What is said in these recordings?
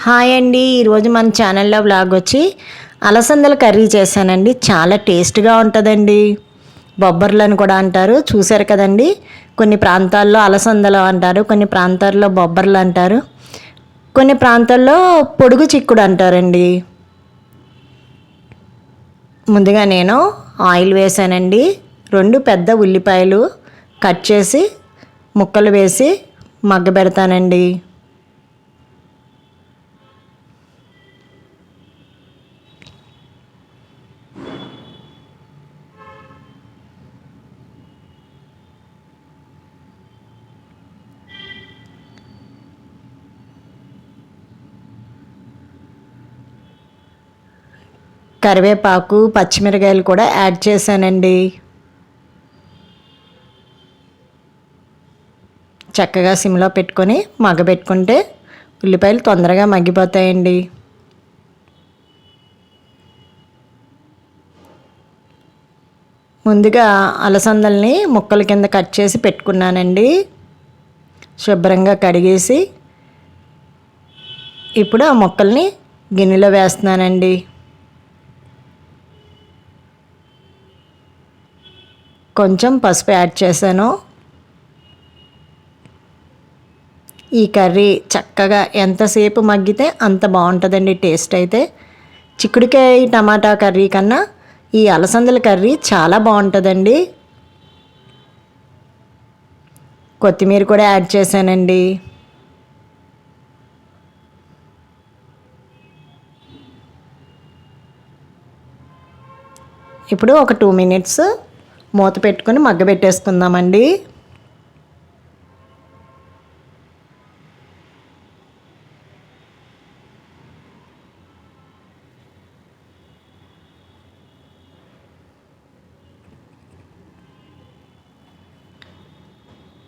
Hi అండి. ఈరోజు మన ఛానల్లో వ్లాగ్ వచ్చి అలసందల కర్రీ చేశానండి. చాలా టేస్ట్గా ఉంటుందండి. బొబ్బర్లు అని కూడా అంటారు, చూశారు కదండి. కొన్ని ప్రాంతాల్లో అలసందలు అంటారు, కొన్ని ప్రాంతాల్లో బొబ్బర్లు అంటారు, కొన్ని ప్రాంతాల్లో పొడుగు చిక్కుడు అంటారండి. ముందుగా నేను ఆయిల్ వేసానండి. 2 పెద్ద ఉల్లిపాయలు కట్ చేసి ముక్కలు వేసి మగ్గబెడతానండి. కరివేపాకు, పచ్చిమిరకాయలు కూడా యాడ్ చేశానండి. చక్కగా సిమ్లో పెట్టుకొని మగ్గబెట్టుకుంటే ఉల్లిపాయలు తొందరగా మగ్గిపోతాయండి. ముందుగా అలసందల్ని ముక్కల కింద కట్ చేసి పెట్టుకున్నానండి. శుభ్రంగా కడిగేసి ఇప్పుడు ఆ ముక్కల్ని గిన్నెలో వేస్తున్నానండి. కొంచెం పసుపు యాడ్ చేశాను. ఈ కర్రీ చక్కగా ఎంతసేపు మగ్గితే అంత బాగుంటుందండి టేస్ట్ అయితే. చిక్కుడుకాయ టమాటా కర్రీ కన్నా ఈ అలసందల కర్రీ చాలా బాగుంటుందండి. కొత్తిమీర కూడా యాడ్ చేశానండి. ఇప్పుడు ఒక 2 మినిట్స్ మూత పెట్టుకొని మగ్గబెట్టేసుకుందామండి.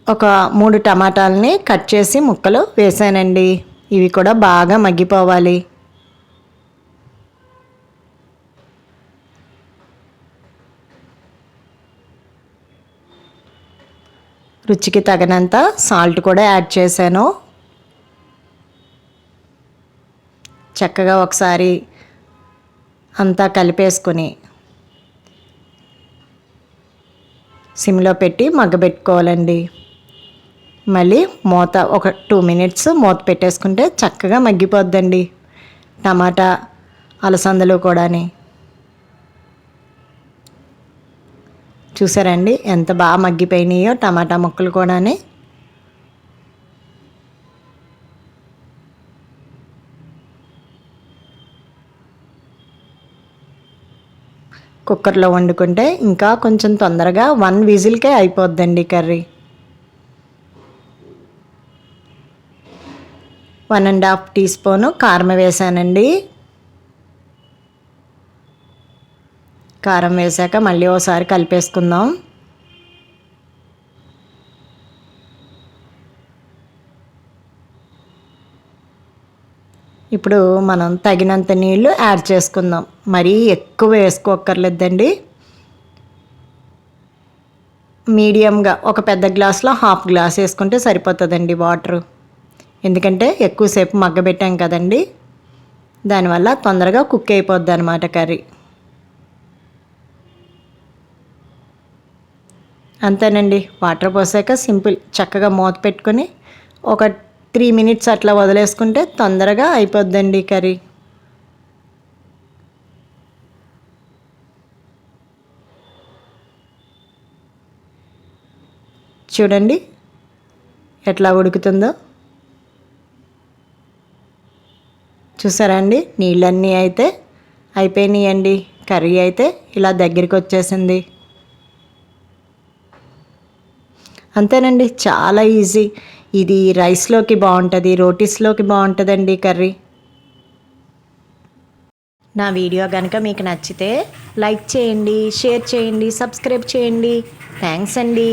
ఒక 3 టమాటాలని కట్ చేసి ముక్కలు వేసానండి. ఇవి కూడా బాగా మగ్గిపోవాలి. రుచికి తగినంత సాల్ట్ కూడా యాడ్ చేశాను. చక్కగా ఒకసారి అంతా కలిపేసుకొని సిమ్లో పెట్టి మగ్గబెట్టుకోవాలండి. మళ్ళీ మూత ఒక 2 మినిట్స్ మూత పెట్టేసుకుంటే చక్కగా మగ్గిపోద్దండి టమాటా అలసందలు కూడాని. చూసారండి ఎంత బాగా మగ్గిపోయినాయో టమాటా ముక్కలు కూడాని. కుక్కర్లో వండుకుంటే ఇంకా కొంచెం తొందరగా 1 విజిల్కే అయిపోద్దండి కర్రీ. 1.5 టీ స్పూను కారం వేసానండి. కారం వేసాక మళ్ళీ ఒకసారి కలిపేసుకుందాం. ఇప్పుడు మనం తగినంత నీళ్లు యాడ్ చేసుకుందాం. మరీ ఎక్కువ వేసుకోక్కర్లేదండి. మీడియంగా ఒక పెద్ద గ్లాస్లో 1/2 గ్లాస్ వేసుకుంటే సరిపోతుందండి వాటరు. ఎందుకంటే ఎక్కువసేపు మగ్గబెట్టాం కదండి, దానివల్ల తొందరగా కుక్ అయిపోద్ది అన్నమాట కర్రీ. అంతేనండి. వాటర్ పోసాక సింపుల్ చక్కగా మూత పెట్టుకొని ఒక 3 మినిట్స్ అట్లా వదిలేసుకుంటే తొందరగా అయిపోద్దండి కర్రీ. చూడండి ఎట్లా ఉడుకుతుందో. చూసారా అండి, నీళ్ళన్నీ అయితే అయిపోయినాయండి. కర్రీ అయితే ఇలా దగ్గరికి వచ్చేసింది. అంతేనండి, చాలా ఈజీ. ఇది రైస్లోకి బాగుంటుంది, రోటీస్లోకి బాగుంటుందండి కర్రీ. నా వీడియో కనుక మీకు నచ్చితే లైక్ చేయండి, షేర్ చేయండి, సబ్స్క్రైబ్ చేయండి. థ్యాంక్స్ అండి.